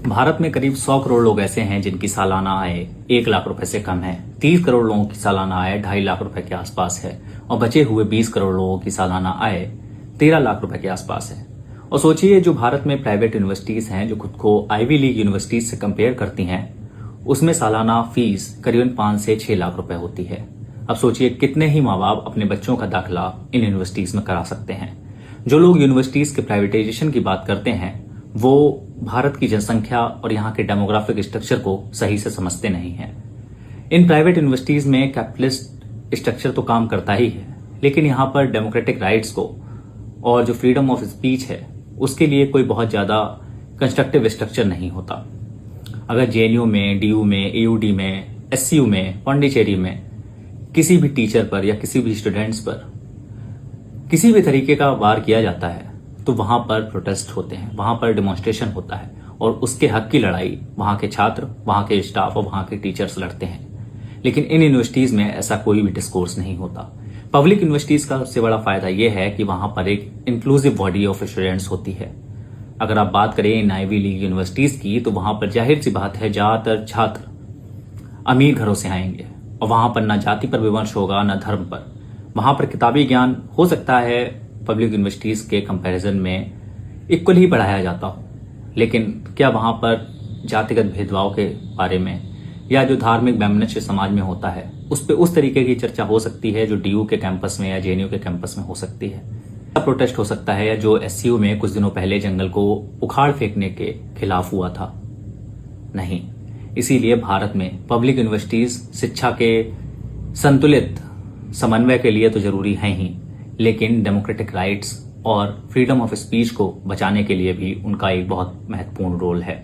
भारत में करीब 100 करोड़ लोग ऐसे हैं जिनकी सालाना आय 1 लाख रुपए से कम है। 30 करोड़ लोगों की सालाना आय 2.5 लाख रुपए के आसपास है और बचे हुए 20 करोड़ लोगों की सालाना आय 13 लाख रुपए के आसपास है। और सोचिए, जो भारत में प्राइवेट यूनिवर्सिटीज हैं जो खुद को आईवी लीग यूनिवर्सिटीज से कंपेयर करती हैं, उसमें सालाना फीस करीबन 5 से 6 लाख रुपए होती है। अब सोचिए कितने ही माँ बाप अपने बच्चों का दाखिला इन यूनिवर्सिटीज में करा सकते हैं। जो लोग यूनिवर्सिटीज के प्राइवेटाइजेशन की बात करते हैं वो भारत की जनसंख्या और यहाँ के डेमोग्राफिक स्ट्रक्चर को सही से समझते नहीं हैं। इन प्राइवेट यूनिवर्सिटीज में कैपिटलिस्ट स्ट्रक्चर तो काम करता ही है, लेकिन यहाँ पर डेमोक्रेटिक राइट्स को और जो फ्रीडम ऑफ स्पीच है उसके लिए कोई बहुत ज्यादा कंस्ट्रक्टिव स्ट्रक्चर नहीं होता। अगर जेएनयू में, डीयू में, एयूडी में, एससीयू में, पांडिचेरी में किसी भी टीचर पर या किसी भी स्टूडेंट्स पर किसी भी तरीके का वार किया जाता है तो वहां पर प्रोटेस्ट होते हैं, वहां पर डेमोन्स्ट्रेशन होता है और उसके हक की लड़ाई वहां के छात्र, वहां के स्टाफ और वहां के टीचर्स लड़ते हैं। लेकिन इन यूनिवर्सिटीज में ऐसा कोई भी डिस्कोर्स नहीं होता। पब्लिक यूनिवर्सिटीज का सबसे बड़ा फायदा यह है कि वहां पर एक इंक्लूसिव बॉडी ऑफ स्टूडेंट्स होती है। अगर आप बात करें इन आईवी लीग यूनिवर्सिटीज की तो वहां पर जाहिर सी बात है ज्यादातर छात्र अमीर घरों से आएंगे और वहां पर ना जाति पर विमर्श होगा ना धर्म पर। वहां पर किताबी ज्ञान हो सकता है पब्लिक यूनिवर्सिटीज के कंपैरिजन में इक्वल ही पढ़ाया जाता हो, लेकिन क्या वहां पर जातिगत भेदभाव के बारे में या जो धार्मिक वैमनस्य समाज में होता है उस पर उस तरीके की चर्चा हो सकती है जो डीयू के कैंपस में या जेएनयू के कैंपस में हो सकती है। प्रोटेस्ट हो सकता है या जो एससीयू में कुछ दिनों पहले जंगल को उखाड़ फेंकने के खिलाफ हुआ था? नहीं। इसीलिए भारत में पब्लिक यूनिवर्सिटीज शिक्षा के संतुलित समन्वय के लिए तो जरूरी है ही, लेकिन डेमोक्रेटिक राइट्स और फ्रीडम ऑफ स्पीच को बचाने के लिए भी उनका एक बहुत महत्वपूर्ण रोल है।